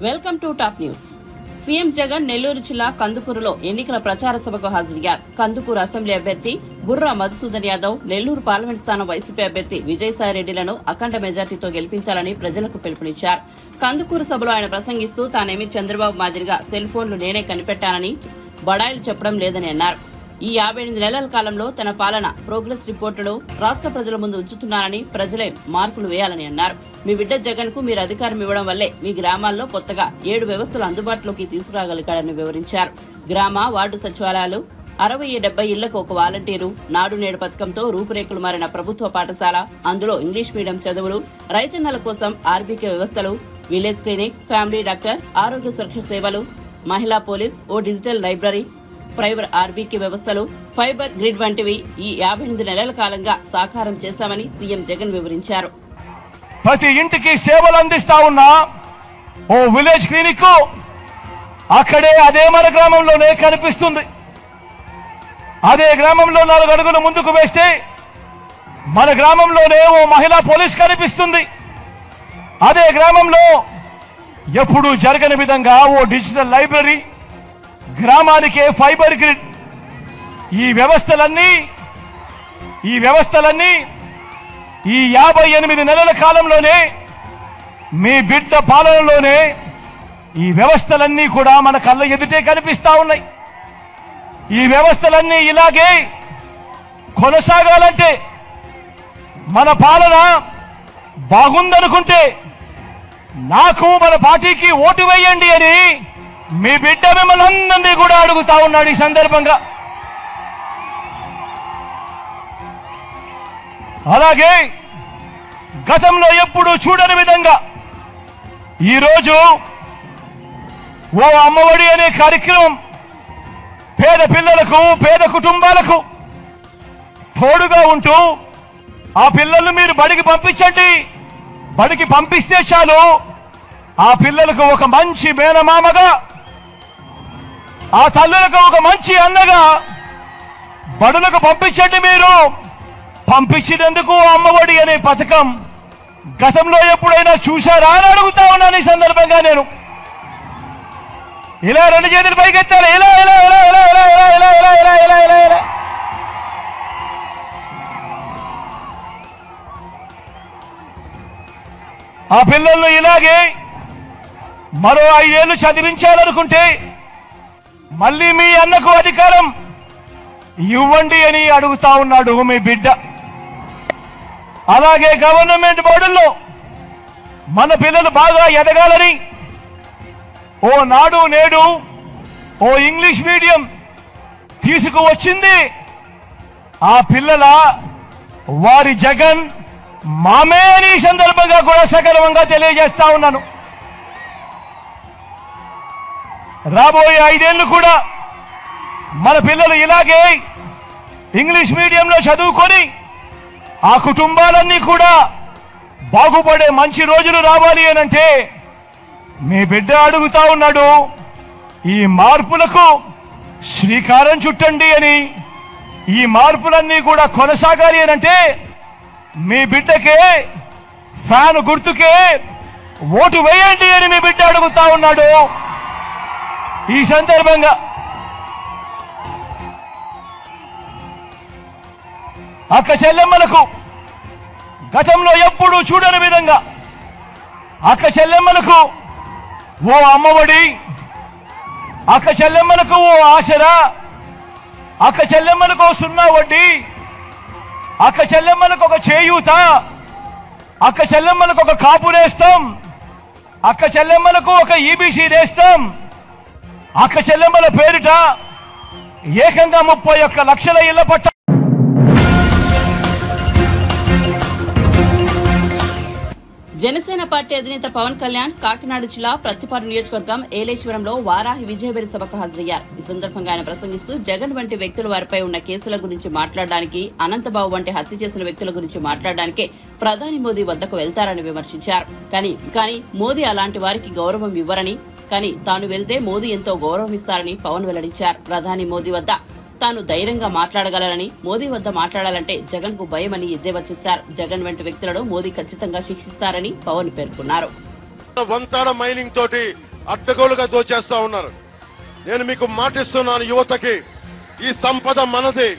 Welcome to top news. CM Jagan Nellore జిల్లా కందుకూరులో ఎన్నికల ప్రచార సభకు హాజరయ్యారు. కందుకూరు అసెంబ్లీ అభ్యర్థి బుర్రా మధుసూదన్ యాదవ్, నెల్లూరు పార్లమెంట్ స్థానం వైసీపీ అభ్యర్థి విజయసాయిరెడ్డిలను అఖండ మెజార్టీతో గెలిపించాలని ప్రజలకు పిలుపునిచ్చారు. కందుకూరు సభలో ఆయన ప్రసంగిస్తూ తానేమి చంద్రబాబు మాదిరిగా సెల్ ఫోన్లు నేనే కనిపెట్టానని, బడాయిలు చెప్పడం లేదని అన్నారు. ఈ 58 నెలల కాలంలో తన పాలన ప్రోగ్రెస్ రిపోర్టులో రాష్ట్ర ప్రజల ముందు ఉంచుతున్నానని, ప్రజలే మార్కులు వేయాలని అన్నారు. మీ బిడ్డ జగన్ కు మీరు అధికారం ఇవ్వడం వల్లే మీ గ్రామాల్లో కొత్తగా 7 వ్యవస్థలు అందుబాటులోకి తీసుకురాగలిగారని వివరించారు. గ్రామ, వార్డు సచివాలయాలు, 60-70 ఇళ్లకు ఒక వాలంటీరు, నాడు నేడు పథకంతో రూపురేఖలు మారిన ప్రభుత్వ పాఠశాల, అందులో ఇంగ్లీష్ మీడియం చదువులు, రైతన్నల కోసం ఆర్బీకే వ్యవస్థలు, విలేజ్ క్లినిక్, ఫ్యామిలీ డాక్టర్, ఆరోగ్య సురక్ష సేవలు, మహిళా పోలీస్, ఓ డిజిటల్ లైబ్రరీ, ప్రైవేట్ ఆర్బీకే వ్యవస్థలు, ఫైబర్ గ్రిడ్ వంటివి ఈ 58 నెలల కాలంగా సాకారం చేశామని సీఎం జగన్ వివరించారు. ప్రతి ఇంటికి సేవలు అందిస్తా ఉన్నా ఓ విలేజ్ క్లినిక్ అక్కడే అదే మన గ్రామంలోనే కనిపిస్తుంది. అదే గ్రామంలో 4 అడుగులు ముందుకు వేస్తే మన గ్రామంలోనే ఓ మహిళా పోలీస్ కనిపిస్తుంది. అదే గ్రామంలో ఎప్పుడూ జరగని విధంగా ఓ డిజిటల్ లైబ్రరీ, గ్రామానికే ఫైబర్ గ్రిడ్, ఈ వ్యవస్థలన్నీ ఈ 58 నెలల కాలంలోనే మీ బిడ్డ పాలనలోనే ఈ వ్యవస్థలన్నీ కూడా మన కళ్ళ ఎదుటే కనిపిస్తా ఉన్నాయి. ఈ వ్యవస్థలన్నీ ఇలాగే కొనసాగాలంటే, మన పాలన బాగుందనుకుంటే నాకు, మన పార్టీకి ఓటు వేయండి అని మీ బిడ్డ మిమ్మల్ని అందరినీ కూడా అడుగుతా ఉన్నాడు. ఈ సందర్భంగా అలాగే గతంలో ఎప్పుడూ చూడని విధంగా ఈరోజు ఓ అమ్మఒడి అనే కార్యక్రమం పేద పిల్లలకు, పేద కుటుంబాలకు తోడుగా ఉంటూ ఆ పిల్లలను మీరు బడికి పంపించండి, బడికి పంపిస్తే చాలు ఆ పిల్లలకు ఒక మంచి మేనమామగా, ఆ తల్లులకు ఒక మంచి అన్నగా బడులకు పంపించండి. మీరు పంపించినందుకు అమ్మఒడి అనే పథకం గతంలో ఎప్పుడైనా చూశారా అని అడుగుతా ఉన్నాను. ఈ సందర్భంగా నేను ఇలా 2 చేతులు పైకెత్తాను. ఇలా ఇలా ఇలా ఇలా ఇలా ఇలా ఇలా ఇలా ఇలా ఇలా ఇలా ఆ పిల్లలను ఇలాగే మరో 5 ఏళ్లు చదివించాలనుకుంటే మళ్ళీ మీ అన్నకు అధికారం ఇవ్వండి అని అడుగుతా ఉన్నాడు మీ బిడ్డ. అలాగే గవర్నమెంట్ బడుల్లో మన పిల్లలు బాగా ఎదగాలని ఓ నాడు నేడు, ఓ ఇంగ్లీష్ మీడియం తీసుకువచ్చింది. ఆ పిల్లల వారి జగన్ మామే అని సందర్భంగా కూడా సగర్వంగా తెలియజేస్తా ఉన్నాను. రాబోయే 5 ఏళ్లు కూడా మన పిల్లలు ఇలాగే ఇంగ్లీష్ మీడియంలో చదువుకొని ఆ కుటుంబాలన్నీ కూడా బాగుపడే మంచి రోజులు రావాలి అనంటే మీ బిడ్డ అడుగుతా ఉన్నాడు. ఈ మార్పులకు శ్రీకారం చుట్టండి అని, ఈ మార్పులన్నీ కూడా కొనసాగాలి అనంటే మీ బిడ్డకే, ఫ్యాన్ గుర్తుకే ఓటు వేయండి అని మీ బిడ్డ అడుగుతా ఉన్నాడు. ఈ సందర్భంగా అక్క చెల్లెమ్మలకు గతంలో ఎప్పుడూ చూడని విధంగా అక్క చెల్లెమ్మలకు ఓ అమ్మఒడి, అక్క చెల్లెమ్మలకు ఓ ఆసరా, అక్క చెల్లెమ్మలకు 0 వడ్డీ, అక్క చెల్లెమ్మలకు ఒక చేయూత, అక్క చెల్లెమ్మలకు ఒక కాపు నేస్తం, అక్క చెల్లెమ్మలకు ఒక ఈబీసీ నేస్తం, అక్క చెల్లెమ్మల పేరిట ఏకంగా 31 లక్షల ఇళ్ల పట్ట. జనసేన పార్టీ అధినేత పవన్ కళ్యాణ్ కాకినాడ జిల్లా ప్రత్తిపాడు నియోజకవర్గం ఏలేశ్వరంలో వారాహి విజయబేరి సభకు హాజరయ్యారు. ఈ సందర్భంగా ఆయన ప్రసంగిస్తూ జగన్ వంటి వ్యక్తులు వారిపై ఉన్న కేసుల గురించి మాట్లాడడానికి, అనంతబాబు వంటి హత్య చేసిన వ్యక్తుల గురించి మాట్లాడడానికే ప్రధాని మోదీ వద్దకు వెళ్తారని విమర్శించారు. కానీ మోదీ అలాంటి వారికి గౌరవం ఇవ్వరని, కానీ తాను వెళ్తే మోదీ ఎంతో గౌరవమిస్తారని పవన్ వెల్లడించారు. ప్రధాని మోదీ వద్ద తాను ధైర్యంగా మాట్లాడగలనని, మోదీ వద్ద మాట్లాడాలంటే జగన్ కు భయమని ఎద్దేవా చేశారు. జగన్ వంటి వ్యక్తులను మోదీ ఖచ్చితంగా శిక్షిస్తారని పవన్ పేర్కొన్నారు. వంతెన మైనింగ్ తోటి అడ్డగోలుగా దోచేస్తా ఉన్నారు. నేను మీకు మాటిస్తున్నాను, యువతకి ఈ సంపద మనది,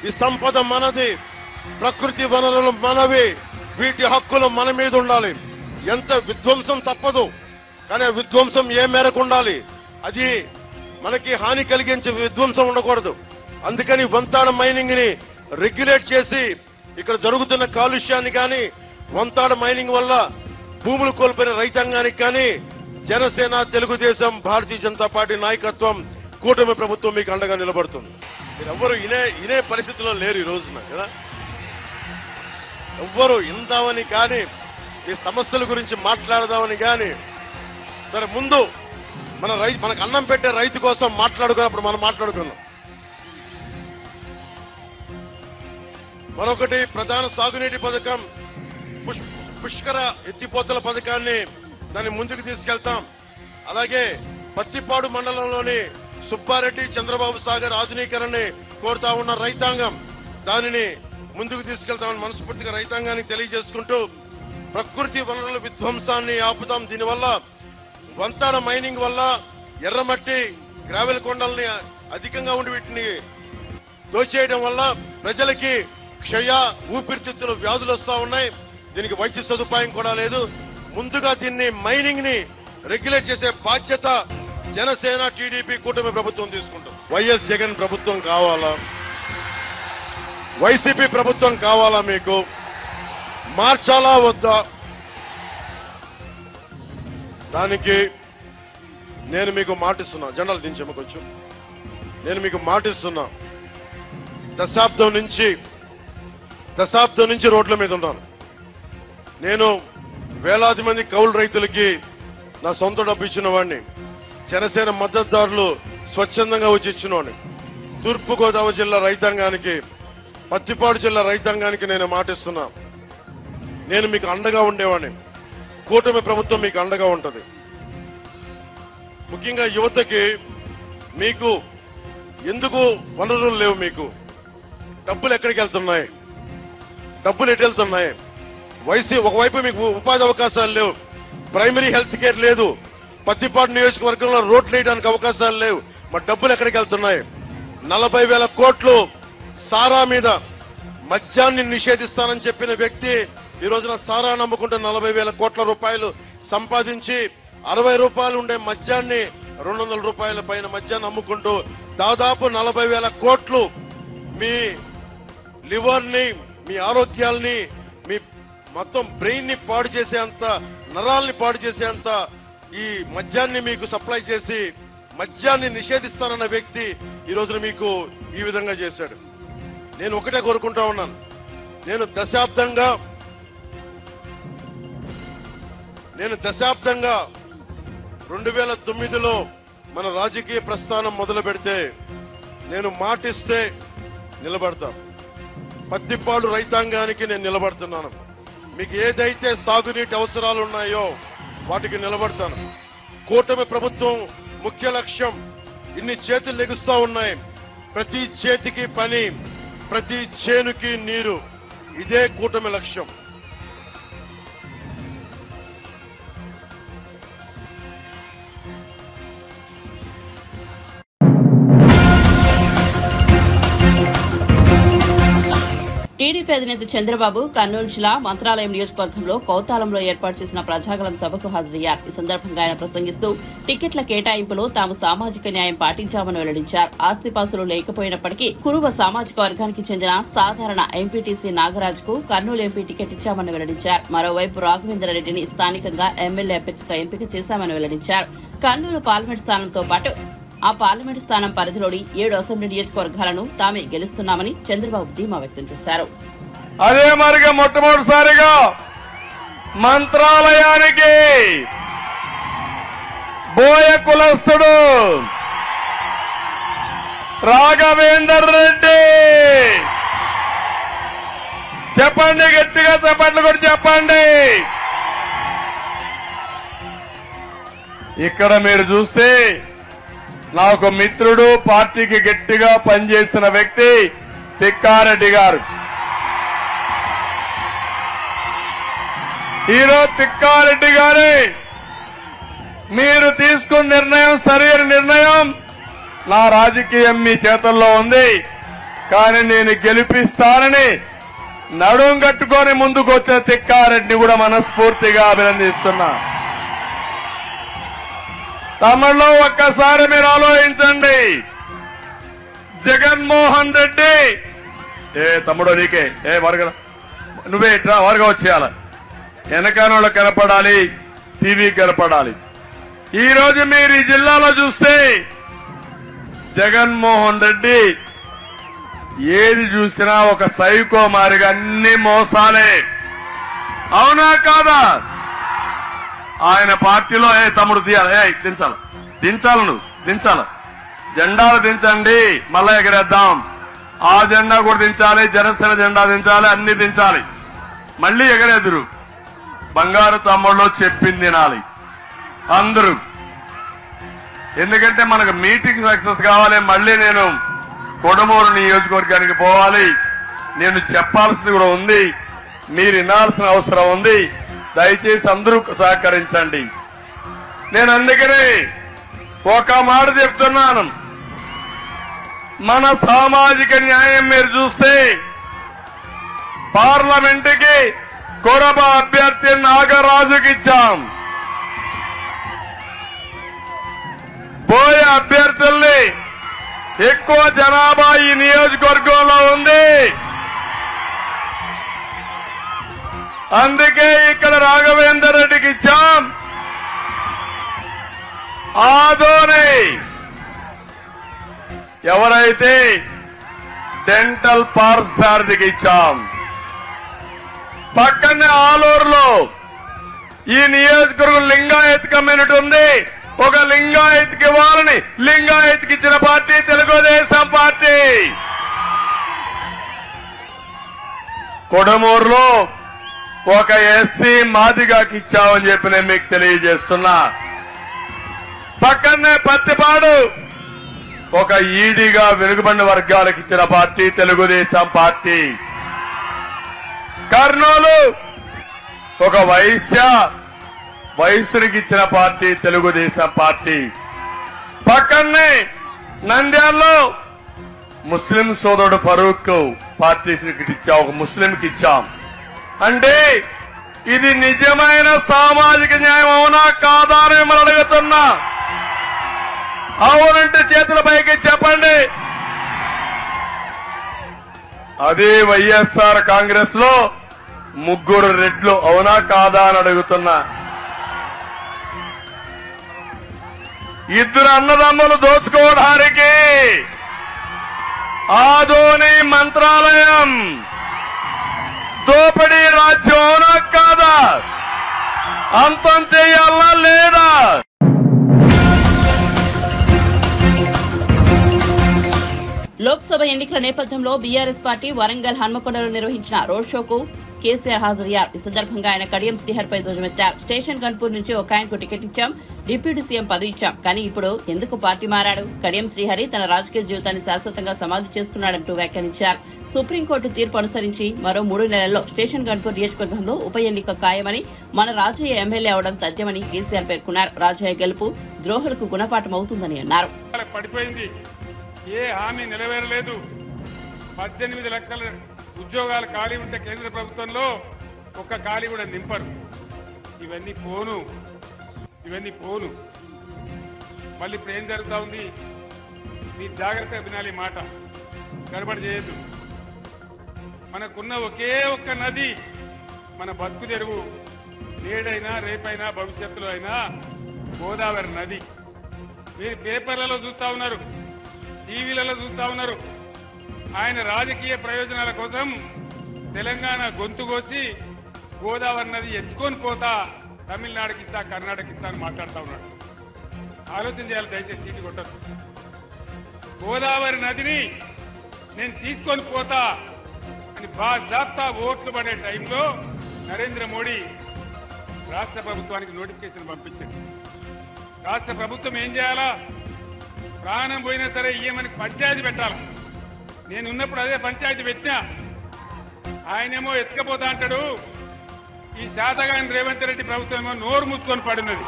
ఈ సంపద మనది, ప్రకృతి వనరులు మనవి, వీటి హక్కులు మన మీద ఉండాలి. ఎంత విధ్వంసం తప్పదు, కానీ ఆ విధ్వంసం ఏ మేరకు ఉండాలి? అది మనకి హాని కలిగించే విధ్వంసం ఉండకూడదు. అందుకని వంతాడ మైనింగ్ ని రెగ్యులేట్ చేసి ఇక్కడ జరుగుతున్న కాలుష్యాన్ని కానీ, వంతాడ మైనింగ్ వల్ల భూములు కోల్పోయిన రైతాంగానికి కానీ జనసేన, తెలుగుదేశం, భారతీయ జనతా పార్టీ నాయకత్వం, కూటమి ప్రభుత్వం మీకు అండగా నిలబడుతుంది. మీరెవ్వరూ ఇనే పరిస్థితిలో లేరు ఈ రోజున కదా. ఎవ్వరు ఇందామని కానీ, ఈ సమస్యల గురించి మాట్లాడదామని కానీ, సరే ముందు మనకు అన్నం పెట్టే రైతు కోసం మాట్లాడుకున్నప్పుడు మనం మాట్లాడుకున్నాం. మరొకటి ప్రధాన సాగునీటి పథకం పుష్కర ఎత్తిపోతల పథకాన్ని దాన్ని ముందుకు తీసుకెళ్తాం. అలాగే పత్తిపాడు మండలంలోని సుబ్బారెడ్డి చంద్రబాబు సాగర్ ఆధునీకరణని కోరుతా ఉన్న రైతాంగం, దానిని ముందుకు తీసుకెళ్తామని మనస్ఫూర్తిగా రైతాంగానికి తెలియజేసుకుంటూ, ప్రకృతి వనరుల విధ్వంసాన్ని ఆపుతాం. దీనివల్ల వంతాడ మైనింగ్ వల్ల ఎర్రమట్టి, గ్రావెల్ కొండల్ని అధికంగా ఉండి వీటిని దోచేయడం వల్ల ప్రజలకి క్షయ, ఊపిరితిత్తుల వ్యాధులు వస్తా ఉన్నాయి. దీనికి వైద్య సదుపాయం కూడా లేదు. ముందుగా దీన్ని మైనింగ్ ని రెగ్యులేట్ చేసే బాధ్యత జనసేన, టీడీపీ కూటమి ప్రభుత్వం తీసుకుంటాం. వైఎస్ జగన్ ప్రభుత్వం కావాలా, వైసీపీ ప్రభుత్వం కావాలా? మీకు మార్చాలా వద్దా? దానికి నేను మీకు మాటిస్తున్నా. జెండాలు దించేమో కొంచెం. నేను మీకు మాటిస్తున్నా, దశాబ్దం నుంచి రోడ్ల మీద ఉన్నాను. నేను వేలాది మంది కౌలు రైతులకి నా సొంత డబ్బు ఇచ్చిన వాడిని. జనసేన మద్దతుదారులు స్వచ్ఛందంగా వచ్చి ఇచ్చినవాడిని. తూర్పుగోదావరి జిల్లా రైతాంగానికి, పత్తిపాడు జిల్లా రైతాంగానికి నేను మాటిస్తున్నా, నేను మీకు అండగా ఉండేవాడిని. కూటమి ప్రభుత్వం మీకు అండగా ఉంటది. ముఖ్యంగా యువతకి మీకు ఎందుకు వనరులు లేవు? మీకు డబ్బులు ఎక్కడికి వెళ్తున్నాయి? డబ్బులు ఎటు వెళ్తున్నాయి? ఒకవైపు మీకు ఉపాధి అవకాశాలు లేవు, ప్రైమరీ హెల్త్ కేర్ లేదు, పత్తిపాడు నియోజకవర్గంలో రోడ్లు వేయడానికి అవకాశాలు లేవు. మరి డబ్బులు ఎక్కడికి వెళ్తున్నాయి? 40,000 కోట్లు సారా మీద, మద్యాన్ని నిషేధిస్తానని చెప్పిన వ్యక్తి ఈ రోజున సారా నమ్ముకుంటే 40,000 కోట్ల రూపాయలు సంపాదించి 60 రూపాయలు ఉండే మద్యాన్ని 200 రూపాయల పైన మద్యాన్ని అమ్ముకుంటూ దాదాపు 40,000 కోట్లు మీ లివర్ ని, మీ ఆరోగ్యాల్ని, మీ మొత్తం బ్రెయిన్ ని పాడు చేసేంత, నరాల్ని పాడు చేసేంత ఈ మద్యాన్ని మీకు సప్లై చేసి మద్యాన్ని నిషేధిస్తానన్న వ్యక్తి ఈ రోజున మీకు ఈ విధంగా చేశాడు. నేను ఒకటే కోరుకుంటా ఉన్నాను, నేను దశాబ్దంగా 2009లో మన రాజకీయ ప్రస్థానం మొదలు పెడితే నేను మాటిస్తే నిలబడతా. పత్తిపాడు రైతాంగానికి నేను నిలబడుతున్నాను. మీకు ఏదైతే సాగునీటి అవసరాలు ఉన్నాయో వాటికి నిలబడతాను. కూటమి ప్రభుత్వం ముఖ్య లక్ష్యం, ఇన్ని చేతులు లెగుస్తా ఉన్నాయి, ప్రతి చేతికి పని, ప్రతి చేనుకి నీరు, ఇదే కూటమి లక్ష్యం. టీడీపీ అధినేత చంద్రబాబు కర్నూలు జిల్లా మంత్రాలయం నియోజకవర్గంలో కౌతాలంలో ఏర్పాటు చేసిన ప్రజాగళం సభకు హాజరయ్యారు. ఈ సందర్భంగా ఆయన ప్రసంగిస్తూ టికెట్ల కేటాయింపులో తాము సామాజిక న్యాయం పాటించామని వెల్లడించారు. ఆస్తిపాసులు లేకపోయినప్పటికీ కురువ సామాజిక వర్గానికి చెందిన సాధారణ ఎంపీటీసీ నాగరాజుకు కర్నూలు ఎంపీ టికెట్ ఇచ్చామని వెల్లడించారు. మరోవైపు రాఘవేంద్రరెడ్డిని స్థానికంగా ఎమ్మెల్యే అభ్యర్థిగా ఎంపిక చేశామని వెల్లడించారు. కర్నూలు పార్లమెంట్ స్థానంతో పాటు ఆ పార్లమెంటు స్థానం పరిధిలోని 7 అసెంబ్లీ నియోజకవర్గాలను తామే గెలుస్తున్నామని చంద్రబాబు ధీమా వ్యక్తం చేశారు. అదే మరిగా మొట్టమొదటిసారిగా మంత్రాలయానికి బోయ కులస్తుడు రాఘవేందర్ రెడ్డి, చెప్పండి, గట్టిగా చప్పట్లు కూడా చెప్పండి. ఇక్కడ మీరు చూస్తే నాకు మిత్రుడు, పార్టీకి గట్టిగా పనిచేసిన వ్యక్తి తిక్కారెడ్డి గారు. ఈరోజు తిక్కారెడ్డి గారి మీరు తీసుకున్న నిర్ణయం సరైన నిర్ణయం. నా రాజకీయం మీ చేతుల్లో ఉంది. కానీ నేను గెలిపిస్తానని నడుం కట్టుకొని ముందుకు వచ్చిన తిక్కారెడ్డిని కూడా మనస్ఫూర్తిగా అభినందిస్తున్నా. తమలో ఒక్కసారి మీరు ఆలోచించండి. జగన్మోహన్ రెడ్డి తమ్ముడు నీకే వర్గ నువ్వే ఇట్లా వర్గ వచ్చేయాల. వెనకానోళ్ళు కనపడాలి, టీవీ కనపడాలి. ఈ రోజు మీరు ఈ జిల్లాలో చూస్తే జగన్మోహన్ రెడ్డి ఏది చూసినా ఒక సైకో మారిగా అన్ని మోసాలే. అవునా కాదా? ఆయన పార్టీలో తమ్ముడు దించాలి నువ్వు దించాలి. జెండాలు దించండి, మళ్ళా ఎగరేద్దాం. ఆ జెండా కూడా దించాలి, జనసేన జెండా దించాలి, అన్ని దించాలి. మళ్ళీ ఎగరేదురు. బంగారు తమ్ముళ్ళు చెప్పింది తినాలి అందరూ. ఎందుకంటే మనకు మీటింగ్ సక్సెస్ కావాలి. మళ్ళీ నేను కొడమూరు నియోజకవర్గానికి పోవాలి. నేను చెప్పాల్సింది కూడా ఉంది, మీరు వినాల్సిన అవసరం ఉంది. దయచేసి అందరూ సహకరించండి. నేను అందుకనే ఒక మాట చెప్తున్నాను. మన సామాజిక న్యాయం మీరు చూస్తే పార్లమెంటుకి కొరబ అభ్యర్థి నాగరాజుకి ఇచ్చాం. పోయే అభ్యర్థుల్ని ఎక్కువ జనాభా ఈ నియోజకవర్గంలో ఉంది. అందుకే ఇక్కడ రాఘవేందర్ రెడ్డికి ఇచ్చాం. ఆదోని ఎవరైతే డెంటల్ పార్సారథికి ఇచ్చాం. పక్కనే ఆలూరులో ఈ నియోజకవర్గం లింగాయత్ కమ్యూనిటీ ఉంది. ఒక లింగాయత్కి ఇవ్వాలని లింగాయత్కి ఇచ్చిన పార్టీ తెలుగుదేశం పార్టీ. కొడమూరులో ఒక ఎస్సీ మాదిగాకి ఇచ్చామని చెప్పి నేను మీకు తెలియజేస్తున్నా. పక్కనే పత్తిపాడు ఒక ఈడీగా వెనుకబడిన వర్గాలకు ఇచ్చిన పార్టీ తెలుగుదేశం పార్టీ. కర్నూలు ఒక వయసునికి ఇచ్చిన పార్టీ తెలుగుదేశం పార్టీ. పక్కనే నంద్యాలలో ముస్లిం సోదరుడు ఫరూక్ పార్టీకి ఇచ్చాం, ఒక ముస్లింకి ఇచ్చాం. అంటే ఇది నిజమైన సామాజిక న్యాయం అవునా కాదా అని మిమ్మల్ని అడుగుతున్నా. అవునంటే చేతుల పైకి చెప్పండి. అదే వైఎస్ఆర్ కాంగ్రెస్ లో 3 రెడ్లు అవునా కాదా అని అడుగుతున్నా. 2 అన్నదమ్ములు దోచుకోవడానికి ఆదోని మంత్రాలయం దోపిడీ రాజ్యం అవునా కాదా? అంతం చేయాలా లేదా? లోక్సభ ఎన్నికల నేపథ్యంలో బీఆర్ఎస్ పార్టీ వరంగల్ హన్మకొండలో నిర్వహించిన రోడ్ షోకు కేసీఆర్ హాజరయ్యారు. ఈ సందర్భంగా ఆయన కడియం శ్రీహరిపై ధ్వజమెత్తారు. స్టేషన్ గన్పూర్ నుంచి ఒక ఆయనకు టికెట్ ఇచ్చాం, డిప్యూటీ సీఎం పదవి ఇచ్చాం, కానీ ఇప్పుడు ఎందుకు పార్టీ మారాడు? కడియం శ్రీహరి తన రాజకీయ జీవితాన్ని శాశ్వతంగా సమాధి చేసుకున్నాడంటూ వ్యాఖ్యానించారు. సుప్రీంకోర్టు తీర్పు అనుసరించి మరో 3 నెలల్లో స్టేషన్ గన్పూర్ నియోజకవర్గంలో ఉప ఎన్నిక ఖాయమని, మన రాజయ్య ఎమ్మెల్యే అవడం తథ్యమని కేసీఆర్ పేర్కొన్నారు. రాజయ్య గెలుపు ద్రోహులకు గుణపాఠమవుతుందని అన్నారు. ఏ హామీ నెరవేరలేదు. 18 లక్షల ఉద్యోగాలు ఖాళీ ఉంటే కేంద్ర ప్రభుత్వంలో ఒక్క ఖాళీ కూడా నింపరు. ఇవన్నీ పోను. మళ్ళీ ఇప్పుడు ఏం జరుగుతా ఉంది? మీ జాగ్రత్తగా వినాలి మాట, గడబడి చేయొద్దు. మనకున్న ఒకే ఒక్క నది మన బతుకు తెరువు, నేడైనా రేపైనా భవిష్యత్తులో అయినా గోదావరి నది. మీరు పేపర్లలో చూస్తా ఉన్నారు, టీవీలలో చూస్తా ఉన్నారు. ఆయన రాజకీయ ప్రయోజనాల కోసం తెలంగాణ గొంతు కోసి గోదావరి నది ఎత్తుకొని పోతా తమిళనాడుకి ఇస్తా, కర్ణాటక ఇస్తా అని మాట్లాడుతూ ఉన్నాడు. ఆలోచన చేయాలి, దయచేసి చీటి కొట్టదు. గోదావరి నదిని నేను తీసుకొని పోతా అని బాజాప్తా ఓట్లు పడే టైంలో నరేంద్ర మోడీ రాష్ట్ర ప్రభుత్వానికి నోటిఫికేషన్ పంపించింది. రాష్ట్ర ప్రభుత్వం ఏం చేయాలా? ప్రాణం పోయినా సరే ఇయ్యమని పంచాయతీ పెట్టాలి. నేను ఉన్నప్పుడు అదే పంచాయతీ పెట్టినా. ఆయనేమో ఎత్తుకపోతా అంటాడు. ఈ శాతగాని రేవంత్ రెడ్డి ప్రభుత్వం ఏమో నోరు మూసుకొని పడినది.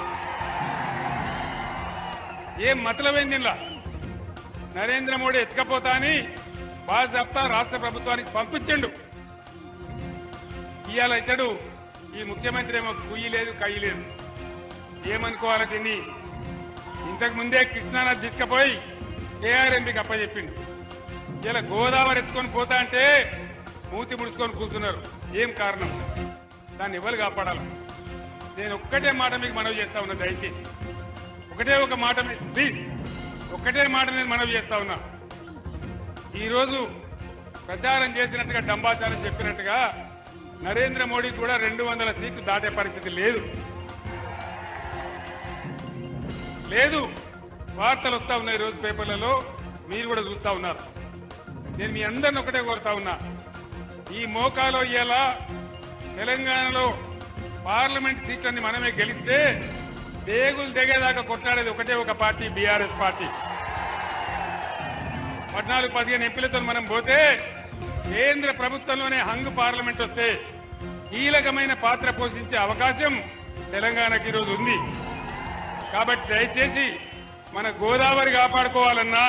ఏం మతలమైంది ఇలా? నరేంద్ర మోడీ ఎత్తుకపోతా అని బాజాప్తా రాష్ట్ర ప్రభుత్వానికి పంపించండు. ఇవాళ ఇతడు ఈ ముఖ్యమంత్రి ఏమో కుయ్యి లేదు కయ్యి లేదు. ఏమనుకోవాలి దీన్ని? ఇంతకు ముందే కృష్ణానది తీసుకుపోయి కేఆర్ఎంపీకి అప్పచెప్పిండు. ఇలా గోదావరి ఎత్తుకొని పోతా అంటే మూతి ముడుచుకొని కూర్చున్నారు. ఏం కారణం? దాన్ని ఎవరు కాపాడాలి? నేను ఒక్కటే మాట మీకు మనవి చేస్తా ఉన్నా, దయచేసి ఒకటే ఒక మాట ప్లీజ్, ఒక్కటే మాట నేను మనవి చేస్తా ఉన్నా. ఈరోజు ప్రచారం చేసినట్టుగా డంబాచారం చెప్పినట్టుగా నరేంద్ర మోడీ కూడా 200 సీట్లు దాటే పరిస్థితి లేదు. వార్తలు వస్తా ఉన్నాయి రోజు పేపర్లలో, మీరు కూడా చూస్తా ఉన్నారు. నేను మీ అందరిని ఒకటే కోరుతా ఉన్నా, ఈ మోకాలో ఇయ్యాల తెలంగాణలో పార్లమెంట్ సీట్లన్నీ మనమే గెలిస్తే దేగులు దిగేదాకా కొట్లాడేది ఒకటే ఒక పార్టీ, బీఆర్ఎస్ పార్టీ. 14-15 ఎంపీలతో మనం పోతే కేంద్ర ప్రభుత్వంలోనే హంగ్ పార్లమెంట్ వస్తే కీలకమైన పాత్ర పోషించే అవకాశం తెలంగాణకి ఈరోజు ఉంది. కాబట్టి దయచేసి మన గోదావరి కాపాడుకోవాలన్నా,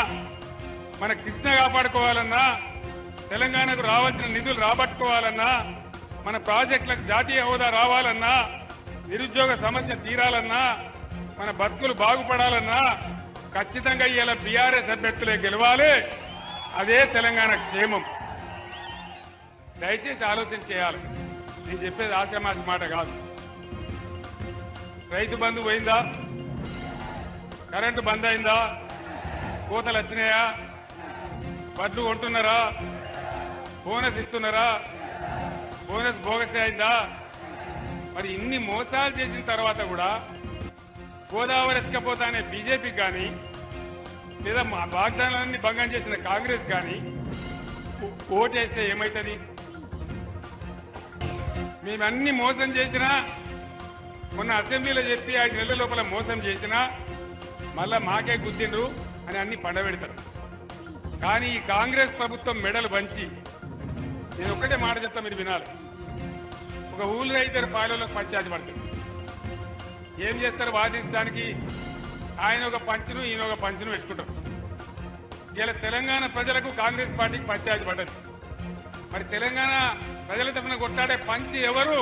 మన కృష్ణ కాపాడుకోవాలన్నా, తెలంగాణకు రావాల్సిన నిధులు రాబట్టుకోవాలన్నా, మన ప్రాజెక్టులకు జాతీయ హోదా రావాలన్నా, నిరుద్యోగ సమస్య తీరాలన్నా, మన బతుకులు బాగుపడాలన్నా ఖచ్చితంగా ఇలా బీఆర్ఎస్ అభ్యర్థులే గెలవాలి. అదే తెలంగాణ క్షేమం. దయచేసి ఆలోచన చేయాలి. నేను చెప్పేది ఆశామాషి మాట కాదు. రైతు బంధు పోయిందా? కరెంటు బంద్ అయిందా? కోతలు వచ్చినాయా? వడ్లు కొంటున్నారా? బోనస్ ఇస్తున్నారా? బోనస్ బోగస్ అయిందా? మరి ఇన్ని మోసాలు చేసిన తర్వాత కూడా గోదావరి ఎత్తుకపోతానే బీజేపీకి కానీ, లేదా మా వాగ్దానాలన్నీ భంగం చేసిన కాంగ్రెస్ కానీ ఓటేస్తే ఏమవుతుంది? మేమన్నీ మోసం చేసినా, మొన్న అసెంబ్లీలో చెప్పి 5 నెలల లోపల మోసం చేసినా మళ్ళా మాకే గుర్తిండ్రు అని అన్ని పండబెడతారు. కానీ ఈ కాంగ్రెస్ ప్రభుత్వం మెడలు వంచి, నేను ఒక్కటే మాట చెప్తా, మీరు వినాలి. ఒక ఊళ్ళో అయితే పాయలకు పంచాయతీ పడుతుంది. ఏం చేస్తారు? వాదించడానికి ఆయన ఒక పంచును, ఈయన ఒక పంచును పెట్టుకుంటారు. ఇలా తెలంగాణ ప్రజలకు కాంగ్రెస్ పార్టీకి పంచాయతీ పడ్డది. మరి తెలంగాణ ప్రజల తరఫున కొట్లాడే పంచి ఎవరు?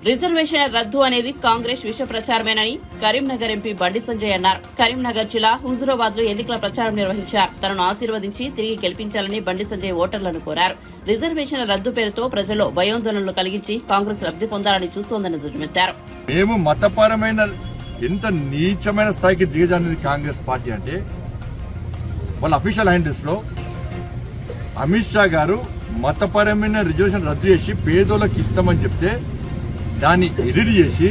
రిజర్వేషన్ రద్దు అనేది కాంగ్రెస్ విష ప్రచారమేనని కరీంనగర్ ఎంపీ బండి సంజయ్ అన్నారు. కరీంనగర్ జిల్లా హుజూరాబాద్ లో ఎన్నికల ప్రచారం నిర్వహించారు. తనను ఆశీర్వదించి తిరిగి గెలిపించాలని బండి సంజయ్ ఓటర్లను కోరారు. రిజర్వేషన్ రద్దు పేరుతో ప్రజల్లో భయాందోళనలు కలిగించి కాంగ్రెస్ లబ్ధి పొందాలని చూస్తోందని దుర్మెత్తారు. మేము మతపరమైన ఎంత నీచమైన స్థాయికి దిగజారినది కాంగ్రెస్ పార్టీ అంటే, వాళ్ళ అఫీషియల్ హ్యాండిల్స్ లో అమిత్ షా గారు మతపరమైన రిజర్వేషన్ రద్దు చేసి పేదోళ్ళకి ఇస్తామని చెప్తే దాన్ని ఎడిట్ చేసి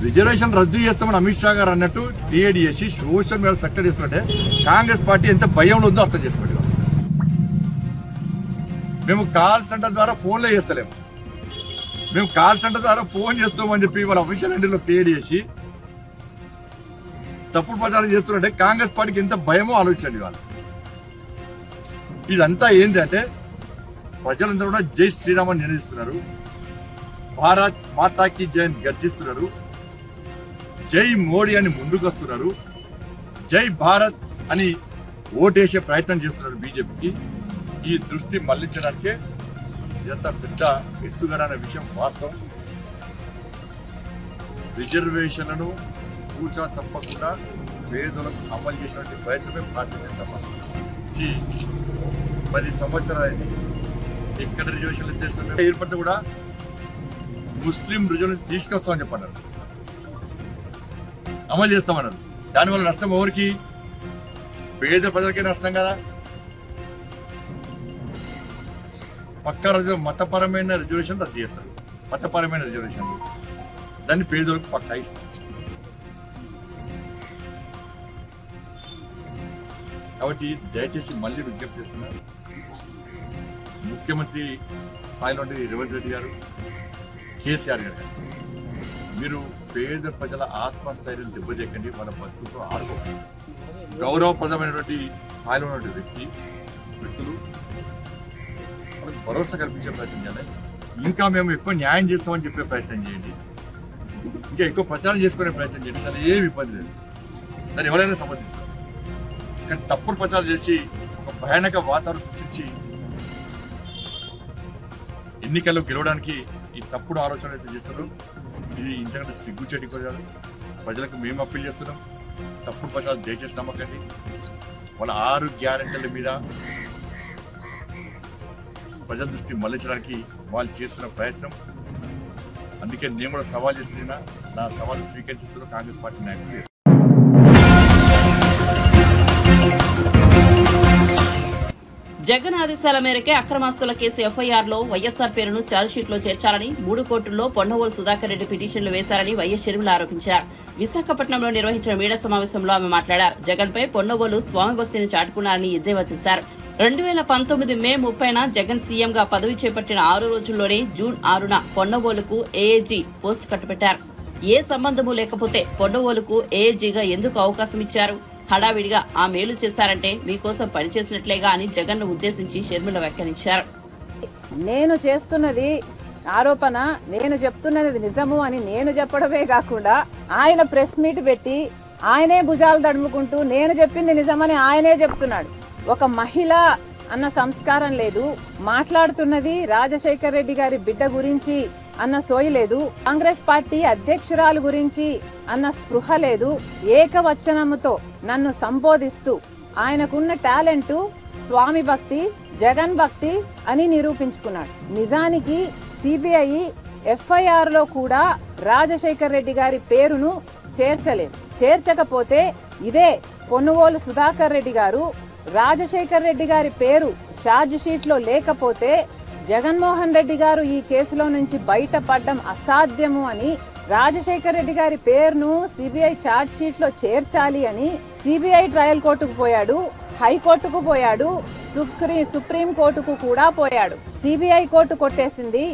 రిజర్వేషన్ రద్దు చేస్తామని అమిత్ షా గారు అన్నట్టు క్రియేట్ చేసి సోషల్ మీడియా సక్సెస్ చేస్తుంటే కాంగ్రెస్ పార్టీ ఎంత భయంలో ఉందో అర్థం చేసుకోండి. మేము కాల్ సెంటర్ ద్వారా ఫోన్లో చేస్తలేము, మేము కాల్ సెంటర్ ద్వారా ఫోన్ చేస్తామని చెప్పి వాళ్ళ అఫీషియల్ హ్యాండిల్లో క్రియేట్ చేసి తప్పుడు ప్రచారం చేస్తుంటే కాంగ్రెస్ పార్టీకి ఎంత భయమో ఆలోచించండి. వాళ్ళు ఇదంతా ఏంటంటే ప్రజలందరూ కూడా జై శ్రీరామ్ అని నిర్ణయిస్తున్నారు, భారత్ మాతాకి జై అని గర్జిస్తున్నారు, జై మోడీ అని ముందుకు వస్తున్నారు, జై భారత్ అని ఓటేసే ప్రయత్నం చేస్తున్నారు బీజేపీకి. ఈ దృష్టి మళ్లించడానికే ఇదంతా పెద్ద ఎత్తుగడ అనే విషయం వాస్తవం. రిజర్వేషన్లను కూర్చా తప్పకుండా పేదలకు అమలు చేసినటువంటి ప్రయత్నమే భారతీయ జనతా పార్టీ 10 సంవత్సరాలైంది. ఎక్కడ రిజర్వేషన్లు చేస్తున్న ఏర్పడితే కూడా ముస్లిం రిజర్వేషన్ తీసుకొస్తామని చెప్పన్నారు, అమలు చేస్తామన్నారు. దానివల్ల నష్టం ఎవరికి? పేద ప్రజలకే నష్టం కదా. పక్కా మతపరమైన రిజర్వేషన్ రద్దు చేస్తారు, మతపరమైన రిజర్వేషన్లు దాన్ని పేదలకు పక్కా ఇస్తారు. కాబట్టి దయచేసి మళ్ళీ విజ్ఞప్తి చేస్తున్నారు, ముఖ్యమంత్రి స్థాయిలో రేవంత్ రెడ్డి గారు, కేసీఆర్ గారు, మీరు పేద ప్రజల ఆత్మస్థైర్యం దెబ్బతీయకండి, మన బతుకుతో ఆడుకోకండి. గౌరవప్రదమైనటువంటి స్థాయిలో ఉన్నటువంటి వ్యక్తులు వాళ్ళకి భరోసా కల్పించే ప్రయత్నం చేయాలి. ఇంకా మేము ఎక్కువ న్యాయం చేస్తామని చెప్పే ప్రయత్నం చేయండి, ఇంకా ఎక్కువ ప్రచారం చేసుకునే ప్రయత్నం చేయండి. దాని ఏమి ఇబ్బంది లేదు, దాన్ని ఎవరైనా సమర్థిస్తారు. కానీ తప్పుడు ప్రచారం చేసి ఒక భయానక వాతావరణం సృష్టించి ఎన్నికల్లో గెలవడానికి ఈ తప్పుడు ఆలోచనలు అయితే చేస్తున్నారు. ఇది ఇంతకంటే సిగ్గుచేటి కాదు. ప్రజలకు మేము అప్పీల్ చేస్తున్నాం, తప్పుడు ప్రచారం దయచేసి నమ్మకండి. వాళ్ళ 6 గ్యారెంటీల మీద ప్రజల దృష్టి మళ్లించడానికి వాళ్ళు చేస్తున్న ప్రయత్నం. అందుకే నేను కూడా సవాల్ చేస్తున్నా, నా సవాలు స్వీకరిస్తున్న కాంగ్రెస్ పార్టీ నాయకులు. జగన్ ఆదేశాల మేరకే అక్రమాస్తుల కేసు ఎఫ్ఐఆర్ లో వైఎస్సార్ పేరును ఛార్జ్షీట్ లో చేర్చాలని 3 కోర్టుల్లో పొన్నవోలు సుధాకర్ రెడ్డి పిటిషన్లు వేశారని వైఎస్ షర్మిల ఆరోపించారు. విశాఖపట్నంలో నిర్వహించిన మీడియా సమావేశంలో ఆమె మాట్లాడారు. జగన్ పై పొన్నవోలు స్వామి భక్తిని చాటుకున్నారని ఎద్దేవా చేశారు. 2019 మే 30న జగన్ సీఎంగా పదవి చేపట్టిన 6 రోజుల్లోనే జూన్ 6న పొన్నవోలుకు ఏఏజీ పోస్టు కట్టబెట్టారు. ఏ సంబంధమూ లేకపోతే పొన్నవోలుకు ఏఏజీగా ఎందుకు అవకాశం ఇచ్చారు? హడావిడిగా ఆ మేలు చేశారంటే మీకోసం పనిచేసినట్లేగా అని జగన్ ను ఉద్దేశించి షర్మిల వ్యాఖ్యానించారు. నేను చేస్తున్నది ఆరోపణ, నేను చెప్తున్నది నిజము అని నేను చెప్పడమే కాకుండా ఆయన ప్రెస్ మీట్ పెట్టి ఆయనే భుజాలు తడుముకుంటూ నేను చెప్పింది నిజమని ఆయనే చెప్తున్నాడు. ఒక మహిళ అన్న సంస్కారం లేదు, మాట్లాడుతున్నది రాజశేఖర్ రెడ్డి గారి బిడ్డ గురించి అన్న సోయి లేదు, కాంగ్రెస్ పార్టీ అధ్యక్షురాలు గురించి అన్న స్పృహ లేదు. ఏకవచనముతో నన్ను సంబోధిస్తూ ఆయనకున్న టాలెంట్ స్వామి భక్తి, జగన్ భక్తి అని నిరూపించుకున్నాడు. నిజానికి సిబిఐ ఎఫ్ఐఆర్ లో కూడా రాజశేఖర్ రెడ్డి గారి పేరును చేర్చలేదు. చేర్చకపోతే ఇదే పొన్నవోలు సుధాకర్ రెడ్డి గారు రాజశేఖర్ రెడ్డి గారి పేరు ఛార్జ్ షీట్ లో లేకపోతే జగన్మోహన్ రెడ్డి గారు ఈ కేసులో నుంచి బయటపడడం అసాధ్యము అని రాజశేఖర్ రెడ్డి గారి పేరును సిబిఐ ఛార్జ్ షీట్ లో చేర్చాలి అని సిబిఐ ట్రయల్ కోర్టుకు పోయాడు, హైకోర్టుకు పోయాడు, సుప్రీం కోర్టుకు కూడా పోయాడు. సిబిఐ కోర్టు కొట్టేసింది,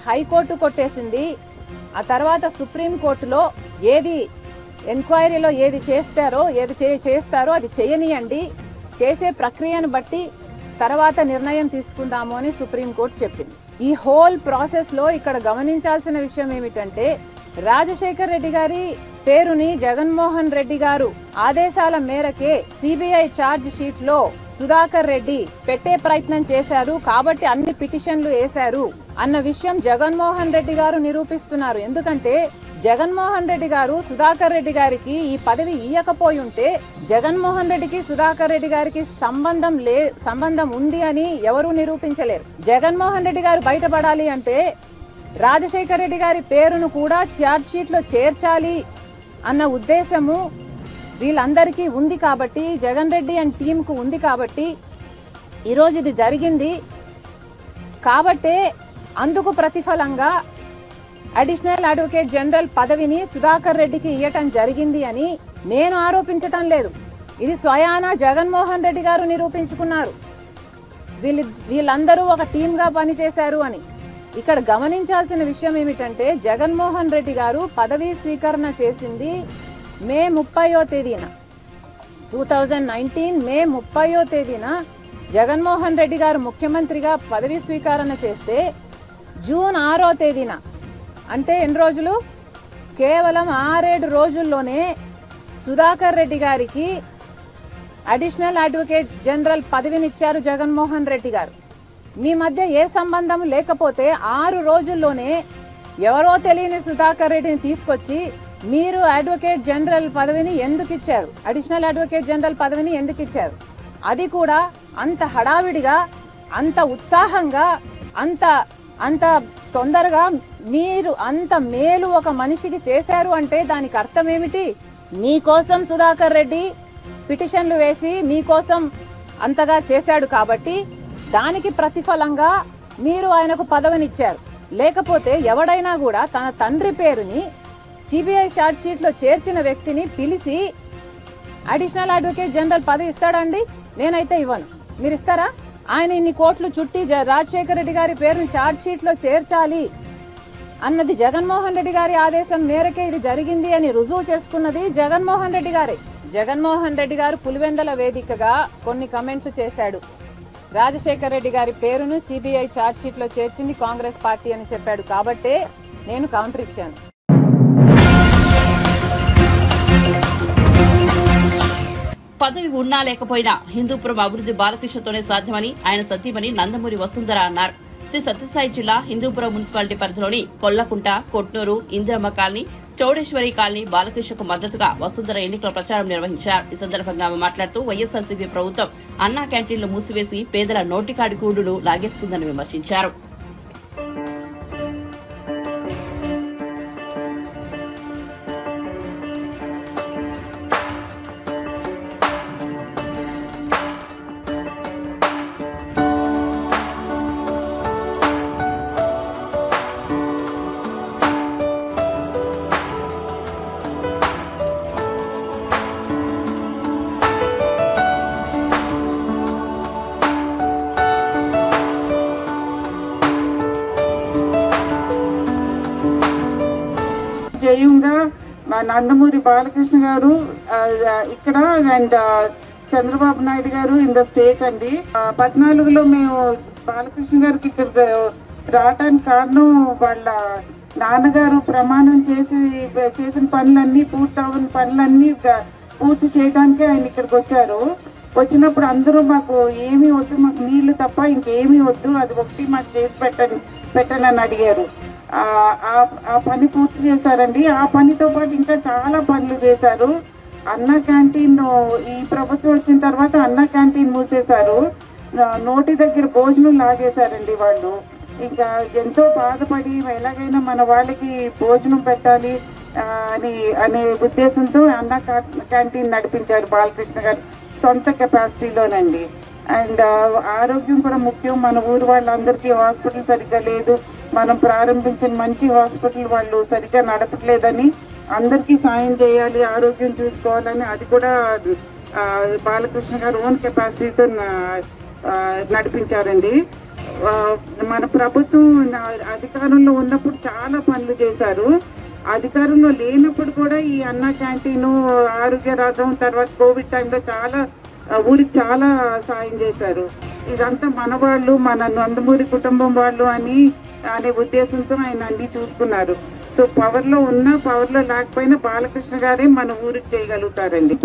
హైకోర్టు కొట్టేసింది. ఆ తర్వాత సుప్రీం కోర్టులో ఏది ఎంక్వైరీలో ఏది చేస్తారో అది చేయనియండి, చేసే ప్రక్రియను బట్టి తర్వాత నిర్ణయం తీసుకుందాము అని సుప్రీంకోర్టు చెప్పింది. ఈ హోల్ ప్రాసెస్ లో ఇక్కడ గమనించాల్సిన విషయం ఏమిటంటే రాజశేఖర్ రెడ్డి గారి పేరుని జగన్మోహన్ రెడ్డి గారు ఆదేశాల మేరకే సిబిఐ ఛార్జ్ షీట్ లో సుధాకర్ రెడ్డి పెట్టే ప్రయత్నం చేశారు కాబట్టి అన్ని పిటిషన్లు వేశారు అన్న విషయం జగన్మోహన్ రెడ్డి గారు నిరూపిస్తున్నారు. ఎందుకంటే జగన్మోహన్ రెడ్డి గారు సుధాకర్ రెడ్డి గారికి ఈ పదవి ఇయ్యకపోయి ఉంటే జగన్మోహన్ రెడ్డికి సుధాకర్ రెడ్డి గారికి సంబంధం ఉంది అని ఎవరూ నిరూపించలేరు. జగన్మోహన్ రెడ్డి గారు బయటపడాలి అంటే రాజశేఖర్ రెడ్డి గారి పేరును కూడా ఛార్జ్ షీట్ లో చేర్చాలి అన్న ఉద్దేశము వీళ్ళందరికీ ఉంది కాబట్టి, జగన్ రెడ్డి అండ్ టీమ్ కు ఉంది కాబట్టి ఈరోజు ఇది జరిగింది. కాబట్టే అందుకు ప్రతిఫలంగా అడిషనల్ అడ్వకేట్ జనరల్ పదవిని సుధాకర్ రెడ్డికి ఇవ్వటం జరిగింది అని నేను ఆరోపించటం లేదు. ఇది స్వయానా జగన్మోహన్ రెడ్డి గారు నిరూపించుకున్నారు. వీళ్ళందరూ ఒక టీమ్ గా పనిచేశారు అని. ఇక్కడ గమనించాల్సిన విషయం ఏమిటంటే జగన్మోహన్ రెడ్డి గారు పదవీ స్వీకరణ చేసింది మే 30వ తేదీన 2019 మే 30వ తేదీన జగన్మోహన్ రెడ్డి గారు ముఖ్యమంత్రిగా పదవీ స్వీకరణ చేస్తే జూన్ 6వ తేదీన అంటే ఎన్ని రోజులు? కేవలం 6-7 రోజుల్లోనే సుధాకర్ రెడ్డి గారికి అడిషనల్ అడ్వకేట్ జనరల్ పదవినిచ్చారు జగన్మోహన్ రెడ్డి గారు. మీ మధ్య ఏ సంబంధం లేకపోతే 6 రోజుల్లోనే ఎవరో తెలియని సుధాకర్ రెడ్డిని తీసుకొచ్చి మీరు అడ్వకేట్ జనరల్ పదవిని ఎందుకు ఇచ్చారు, అడిషనల్ అడ్వకేట్ జనరల్ పదవిని ఎందుకు ఇచ్చారు? అది కూడా అంత హడావిడిగా, అంత ఉత్సాహంగా, అంత తొందరగా మీరు అంత మేలు ఒక మనిషికి చేశారు అంటే దానికి అర్థం ఏమిటి? మీకోసం సుధాకర్ రెడ్డి పిటిషన్లు వేసి మీకోసం అంతగా చేశాడు కాబట్టి దానికి ప్రతిఫలంగా మీరు ఆయనకు పదవినిచ్చారు. లేకపోతే ఎవడైనా కూడా తన తండ్రి పేరుని సిబిఐ ఛార్జ్ షీట్ లో చేర్చిన వ్యక్తిని పిలిచి అడిషనల్ అడ్వకేట్ జనరల్ పదవి ఇస్తాడండి? నేనైతే ఇవ్వను. మీరు ఇస్తారా? ఆయన ఇన్ని కోట్లు చుట్టి రాజశేఖర రెడ్డి గారి పేరుని ఛార్జ్ షీట్ లో చేర్చాలి అన్నది జగన్మోహన్ రెడ్డి గారి ఆదేశం మేరకే ఇది జరిగింది అని రుజువు చేసుకున్నది జగన్మోహన్ రెడ్డి గారే. జగన్మోహన్ రెడ్డి గారు పులివెందల వేదికగా కొన్ని కమెంట్స్ చేశాడు. రాజశేఖర్ రెడ్డి గారి పేరును సిబిఐ ఛార్జ్ షీట్ లో చేర్చింది కాంగ్రెస్ పార్టీ అని చెప్పాడు కాబట్టే నేను కౌంటర్ ఇచ్చాను. పదవి ఉన్నా లేకపోయినా హిందూపురం అభివృద్ధి బాలకృష్ణతోనే సాధ్యమని ఆయన సతీమణి నందమూరి వసుంధర అన్నారు. శ్రీ సత్యసాయి జిల్లా హిందూపురం మున్సిపాలిటీ పరిధిలోని కొల్లకుంట, కొట్నూరు, ఇందిరమ్మ కాలనీ, చౌడేశ్వరి కాలనీ బాలకృష్ణకు మద్దతుగా వసుంధర ఎన్నికల ప్రచారం నిర్వహించారు. ఈ సందర్భంగా ఆమె మాట్లాడుతూ వైఎస్ఆర్సీపీ ప్రభుత్వం అన్నా క్యాంటీన్లు మూసివేసి పేదల నోటికాడి కూడును లాగేసుకుందని విమర్శించారు. జయంగా నందమూరి బాలకృష్ణ గారు ఇక్కడ అండ్ చంద్రబాబు నాయుడు గారు ఇన్ ద స్టేట్ అండి. 14లో మేము బాలకృష్ణ గారికి ఇక్కడ రావటానికి కారణం వాళ్ళ నాన్నగారు ప్రమాణం చేసిన పనులన్నీ పూర్తవని పనులన్నీ పూర్తి చేయడానికే ఆయన ఇక్కడికి వచ్చారు. వచ్చినప్పుడు అందరూ మాకు ఏమీ వద్దు, మాకు నీళ్లు తప్ప ఇంకేమీ వద్దు, అది ఒకటి మాకు చేసి పెట్టనని అడిగారు. ఆ పని పూర్తి చేశారండి. ఆ పనితో పాటు ఇంకా చాలా పనులు చేశారు. అన్నా క్యాంటీన్ ఈ ప్రభుత్వం వచ్చిన తర్వాత అన్నా క్యాంటీన్ మూసేశారు. నోటి దగ్గర భోజనం లాగేశారండి వాళ్ళు. ఇంకా ఎంతో బాధపడి ఎలాగైనా మన వాళ్ళకి భోజనం పెట్టాలి అనే ఉద్దేశంతో అన్నా క్యాంటీన్ నడిపించారు బాలకృష్ణ గారు సొంత కెపాసిటీలోనండి. అండ్ ఆరోగ్యం కూడా ముఖ్యం. మన ఊరు వాళ్ళందరికీ హాస్పిటల్ సరిగ్గా లేదు, మనం ప్రారంభించిన మంచి హాస్పిటల్ వాళ్ళు సరిగ్గా నడపట్లేదని అందరికీ సాయం చేయాలి, ఆరోగ్యం చూసుకోవాలని అది కూడా బాలకృష్ణ గారు ఓన్ కెపాసిటీతో నడిపించారండి. మన ప్రభుత్వం అధికారంలో ఉన్నప్పుడు చాలా పనులు చేశారు. అధికారంలో లేనప్పుడు కూడా ఈ అన్నా క్యాంటీను, ఆరోగ్య రథం, తర్వాత కోవిడ్ టైంలో చాలా ఊరికి చాలా సాయం చేశారు. ఇదంతా మన వాళ్ళు, మన నందమూరి కుటుంబం వాళ్ళు అనే ఉద్దేశంతో ఆయన అన్ని చూసుకున్నారు. సో పవర్లో ఉన్నా పవర్లో లేకపోయినా బాలకృష్ణ గారే మన ఊరికి చేయగలుగుతారండి.